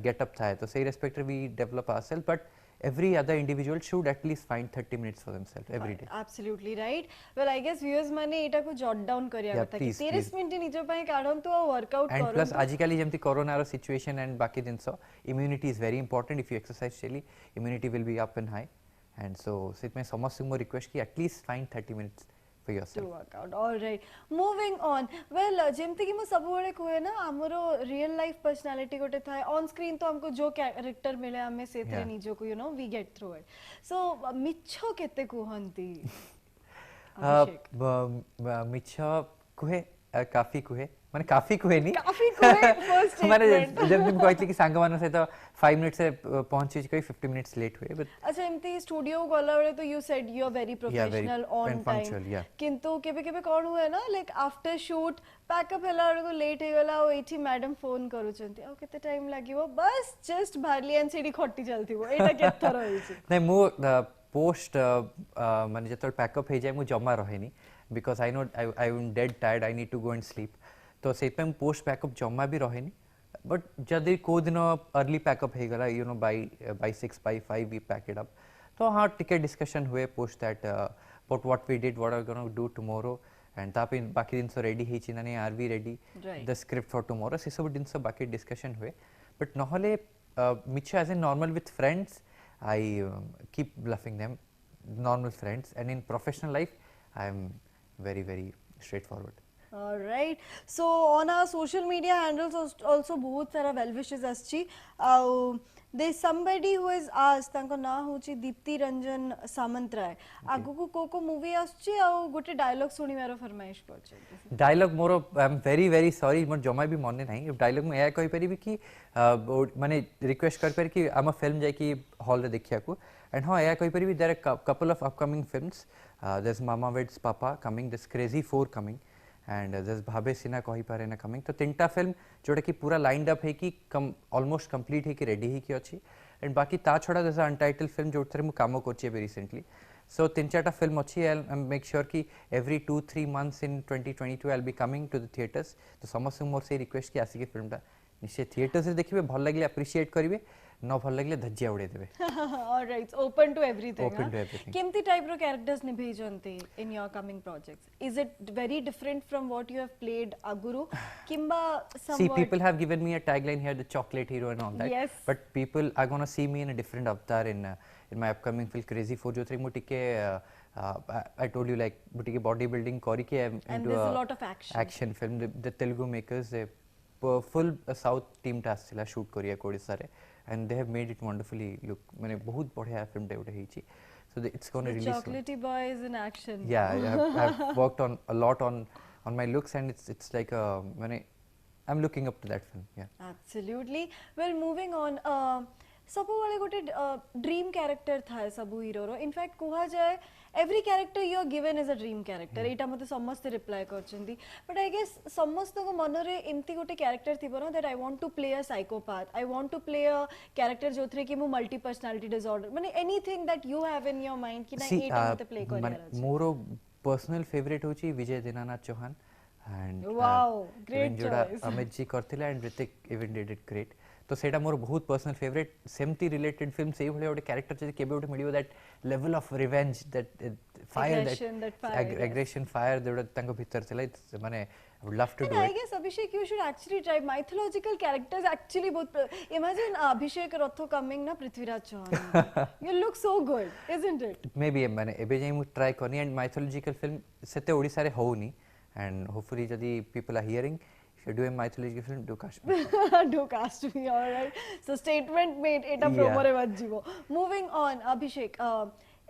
get up था, तो सही respect we develop ourselves, but every other individual should at least find 30 minutes for themselves every day. Absolutely right. Well, I guess viewers माने एटा को jot down करिया Yeah, कथा कि please, 30 minute निजो पय काढंतु और वर्कआउट And करंतु. plus आजिकाली जेमती कोरोना रो situation and बाकी दिन so immunity is very important. If you exercise daily, immunity will be up and high, and so sit में समस्त मो request कि at least find 30 minutes for yourself. To work out. All right. Moving on. Well, जेमती कि मु सब बळे कोए ना हमरो रियल लाइफ पर्सनालिटी गोटे थाए ऑन स्क्रीन, तो हमको जो कैरेक्टर मिले हमें सेतरे निजो को वी गेट थ्रू इट. सो मिच्छो केते कुहंती अभिषेक? मिच्छो कुहे काफी कुहे माने काफी कुहे नहीं काफी कुहे फर्स्ट माने स्टेटमेंट. जब तुम कहती कि सांग मानो से तो 5 मिनट से पहुंची कोई 50 मिनट्स लेट हुए, बट अच्छा एमती स्टूडियो गला बळे तो you said you are very professional on and punctual, time, yeah. किंतु केबे केबे कोन हुए ना लाइक आफ्टर शूट पैकअप हेला बळे को लेट हे गला ओ एठी मैडम फोन करूचंती आ केते टाइम लागिवो बस जस्ट भारली एनसीडी खट्टी चलथिवो एटा केथर होइछि? नहीं मु पोस्ट माने जतल पैकअप हे जाय मु जमा रहेनी, because I know I am dead tired, I need to go and sleep. तो सेट पे पोस्ट पैकअप जमा भी रहेनी, बट जदि को दिन अर्ली पैकअप हे गला by 6 by 5 we pack it up, तो हाँ टिके डिस्कशन हुए post that but what we did, what are gonna do tomorrow, and तापे बाकी दिन सो रेडी हेछि ना, are we ready the script for tomorrow, से सब दिन सो बाकी डिस्कशन हुए. बट नहले मिच्छो as a normal with friends I keep bluffing them, normal friends, and in professional life I am very, very straightforward. All right. So on our social media handles also बहुत सारा well wishes आछि. There is somebody who has asked, तांको ना होची दीप्ति रंजन सामंतराय, आगु को को movie आछि आ गोटे डायलॉग सुनी मेरा फरमाइश करछ. डायलॉग मोर I am very very sorry, मोर जमा भी मन नहीं. डायलॉग में या कहि परिबी कि माने रिक्वेस्ट कर पर कि आम फिल्म जाय कि हॉल रे देखिया को, एंड हां या कहि परिबी there are couple of upcoming films. There is mama weds papa coming, this crazy 4 coming, and just भाबे सिना कही पारे ना कमिंग तो तीनटा फिल्म जोटा कि पूरा लाइंड अप है कि कम ऑलमोस्ट कंप्लीट है कि रेडी है कि अच्छी एंड बाकी ता छड़ा जैसे अनटाइटल फिल्म जो थरे मु काम करछि एबे रिसेंटली सो तीन चारटा फिल्म अच्छी आई मेक श्योर कि every 2-3 months in 2022 I will be coming to the theatres तो समस्त मोर से रिक्वेस्ट कि आसिके फिल्मटा निश्चय थिएटर्स रे देखिबे भल लागले अप्रिशिएट करिवे न भल लागले धज्जिया उड़े देबे alright open to everything Open to everything. केमती टाइप रो कैरेक्टर्स निभेजंती in your coming projects is it very different from what you have played आगुरु किंबा See, somewhat people have given me a tagline here, the chocolate hero and all that. Yes. But people are gonna see me in a different avatar in my upcoming film Crazy 4 जो three मुटिके I told you like मुटिके bodybuilding करी के I'm And into there's a lot of action. action film. The Telugu makers they full South team टा आसिला shoot करिया कोडिसा रे and they have made it wonderfully look माने बहुत बढ़िया film टे उठे हिची. So it's gonna the release soon. chocolatey boy is in action. Yeah, I've worked on a lot on my looks and it's like माने I'm looking up to that film. Yeah. Absolutely. Well, moving on. सब वाले गोटे dream character था सब hero रो in fact कहा जाए every character you are given as a dream character एटा मते समस्त रिप्लाई करछंती बट आई गेस समस्त को मन रे एमती गोटे कैरेक्टर थिबो ना that I want to play a psychopath I want to play a character जोथरे कि मु मल्टी पर्सनालिटी डिसऑर्डर माने anything that you have in your mind कि ना See, एटा मते प्ले करियार अछि मोरो पर्सनल फेवरेट होची Vijay Dinanath Chauhan and Wow, great जोड़ा choice. अमित जी करथिले and Hrithik even did it great तो सेटा मोर बहुत पर्सनल फेवरेट सेमती रिलेटेड फिल्म सेही भले ओटे कैरेक्टर जे केबे ओटे मिलियो that level of revenge that fire Aggression, that fire, yes. Aggression fire देउडा तांको भीतर थिला माने I would love to And do I it guess Abhishek, you should actually try mythological characters. Actually, both. Imagine Abhishek Ratho coming na Prithviraj Chauhan. You look so good, isn't it? May be माने एबे जाई मु try करनी and mythological film सेते ओडिसा रे होउनी and hopefully जदी people are hearing if you do a mythological film do Kashmir. Do cast me, all right. So statement made. Eta Yeah. promo re bajjibo. Moving on, Abhishek.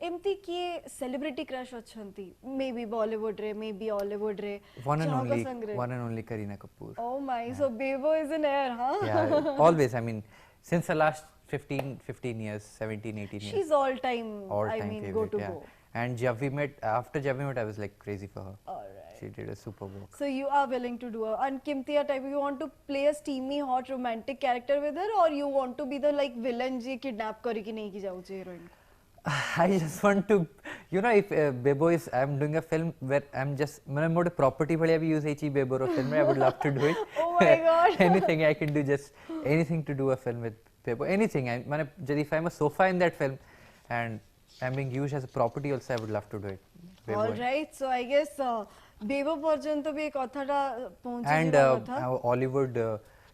एमती किए celebrity crush अछंती maybe Bollywood रे maybe Hollywood रे one and जागा only संग रे one and only Kareena Kapoor. Oh my, so Bebo is in air, huh? Yeah, always. I mean, since the last 15 years, 17, 18 years. She's all time. All I time mean, favorite. go to yeah. go. And jab we met, after jab we met, I was like crazy for her. All right. She did a super work. So you are willing to do a and Kimtiya type. You want to play a steamy, hot, romantic character with her, or you want to be the like villain ji kidnap करी कि नहीं की जाऊँ heroine. I just want to, you know, if Bebo is, I'm doing a film where I'm just, मैंने मोटे property भले अभी use ही Bebo रो film में, I would love to do it. Oh my God. Anything I can do, just anything to do a film with Bebo, anything. I मैंने जब if I'm a sofa in that film, and I'm being used as a property also, I would love to do it. Bebo All right. So I guess Bebo पर्यंत भी एक कथाटा पहुँची And जिवा कथा. our Hollywood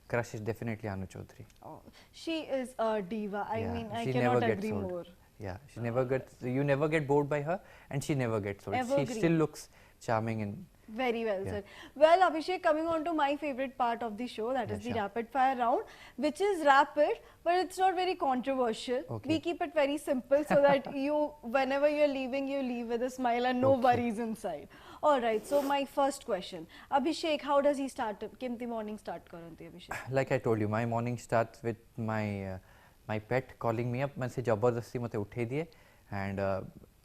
crush is definitely Anu Chaudhary. Oh, she is a diva. I Yeah, mean, I she cannot never gets agree old. more. Yeah, she never gets, you never get bored by her, and she never gets old. She Evergreen. still looks charming and Very well Yeah. said. Well, Abhishek, coming on to my favorite part of the show, that is the sure. rapid fire round, which is rapid, but it's not very controversial. Okay. We keep it very simple so that you, whenever you're leaving, you leave with a smile and no Okay. worries inside. All right. So my first question, Abhishek, how does he start? Kimti morning start karanti Abhishek. like I told you, my morning starts with my pet calling me up. मैं से जबरदस्ती मते उठे दिए, and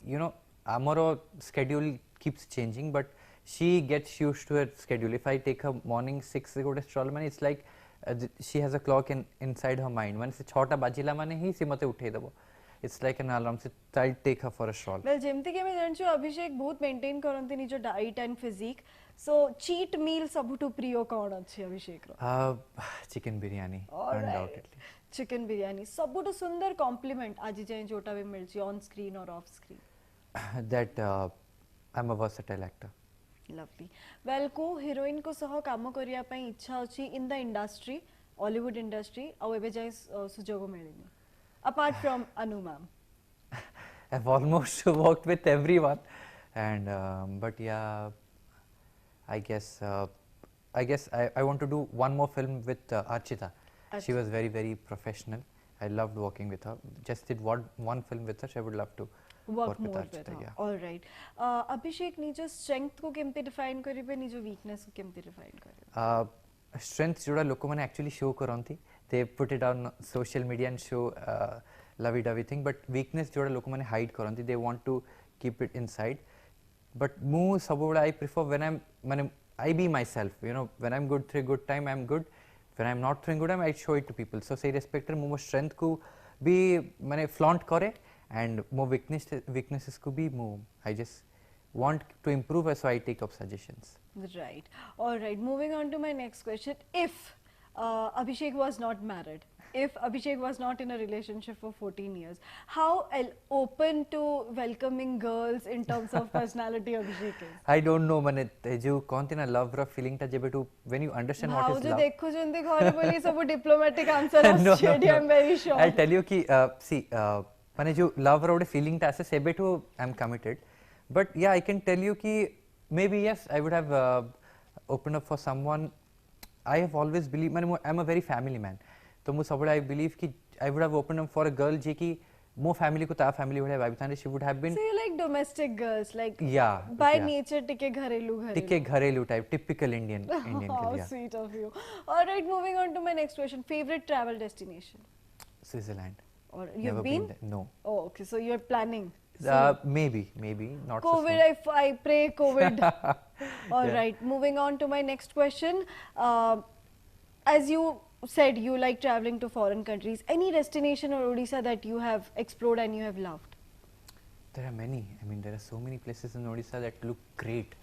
you know, आमरो schedule keeps changing, but she gets used to her schedule. If I take her morning 6 go to stroll, man, it's like she has a clock inside her mind. Man, से 6टा बाजिला माने ही से मते उठे दबो. It's like an alarm. So I'll take her for a stroll. Well, जेमती के मैं जानछु अभिषेक बहुत maintain करंती निजो diet and physique. So cheat meal सबुठु प्रियो कौन अछि अभिषेक रो? Chicken biryani, All right. undoubtedly. Chicken biryani सबुठु सुंदर कॉम्प्लीमेंट आज जाए जोटा भी मिलची ऑन स्क्रीन और off screen. That I'm a versatile actor. Lovely. Well को हीरोइन को सह काम करिया पई इच्छा अछि in the industry Hollywood industry आ एबे जाय सुजोग मिलेनी apart from Anu ma'am. I've almost worked with everyone, and but yeah, I guess I want to do one more film with Archita. She was very professional. I loved working with her. Just did one film with her. So I would love to work with मोर Archita. With Yeah. Alright. अभिषेक निजो स्ट्रेंथ को केमते define करिबे निजो weakness को केमते define करिबे. Strength जोड़ा लोक मैंने actually show करती. They put it on social media and show lovey-dovey thing. But weakness जोड़ा लोक मैंने hide करती. They want to keep it inside. But मु सब बड़ा I prefer when I'm मैंने I be myself, you know, when I'm good through a good time, I'm good. When I'm not throwing good time, I show it to people. So say respect mo strength को भी मैंने flaunt करे, and mo weaknesses को भी mo I just want to improve, so I take up suggestions. Right. All right. Moving on to my next question. If Abhishek was not married, if Abhishek was not in a relationship for 14 years, how open to welcoming girls in terms of personality Abhishek is? I don't know, mane जो कौन थे ना love rough feeling टा जेबे to when you understand what is भाव जो love. देखो जो उनके घरे बोली सब वो diplomatic answer No, आश्चर्य, I'm very sure. I'll tell you कि see माने जो love रोड feeling टा ऐसे सेबे to I'm committed, but yeah I can tell you कि maybe yes I would have opened up for someone. I have always believed, माने I'm a very family man, तो मुझे सब I believe कि I would have opened up for a girl जे कि more family को ता family would have भाई she would have been. So you like domestic girls, like yeah by yeah. nature टिके घरेलू टिके घरेलू type, typical Indian How girl, yeah. sweet of you. All right, moving on to my next question. Favorite travel destination? Switzerland. Or Never you've been? there. No. Oh, okay. So you're planning. Maybe not so COVID, soon. I pray COVID. All Yeah. right, moving on to my next question. As you said, you like traveling to foreign countries. Any destination or Odisha that you have explored and you have loved? There are many. I mean, there are so many places in Odisha that look great,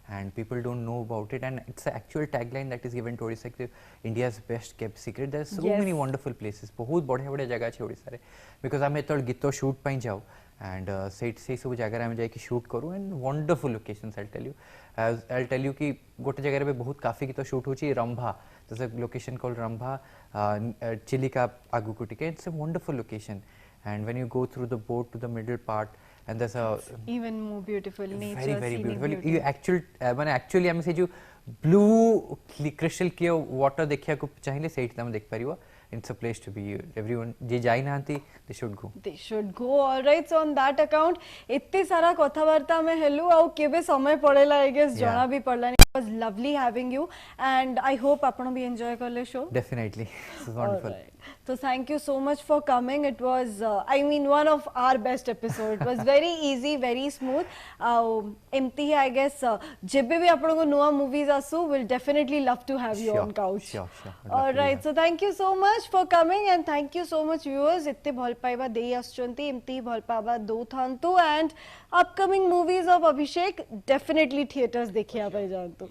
and people don't know about it. And it's the actual tagline that is given to Odisha, like India's best kept secret. There are so Yes. many wonderful places. बहुत बढ़िया बढ़िया जगह है Odisha रे. Because आमे तो गीत shoot pine जाओ, and से सब जगह आमे जाए कि shoot करूँ, and wonderful locations I'll tell you. I'll tell you कि गोटे जगह रे बहुत काफी गीत shoot होची Rambha. There's a location called Rambha, Chilika Agukutike. It's a wonderful location, and when you go through the boat to the middle part, and there's a Even more beautiful nature, very very scenic beautiful. beauty. You actually हमें से जो blue crystal clear water देखिया को चाहिए सेठ तम देख परिवा. It's a place to be. Everyone जे जाई ना आती, they should go. They should go. All right. So on that account, इतने सारा कथावार्ता में हेलो आउ केबे समय पड़ेला I guess Yeah. जाना भी पड़ला. It was lovely having you, and I hope आपण भी enjoy कर ले show. Definitely, this is wonderful. All right. So thank you so much for coming. It was, I mean, one of our best episodes. It was very easy, very smooth. एमती I guess जेबे भी आपण को नुआ movies आसु, we'll definitely love to have you Sure, on couch. sure. I'd love All to do right. that. So thank you so much for coming, and thank you so much viewers. इत्ते भल पाइबा देई आसचंती, एमती भल पाइबा दो थांतु, and upcoming movies of Abhishek definitely theaters देखिया पाई जानतु.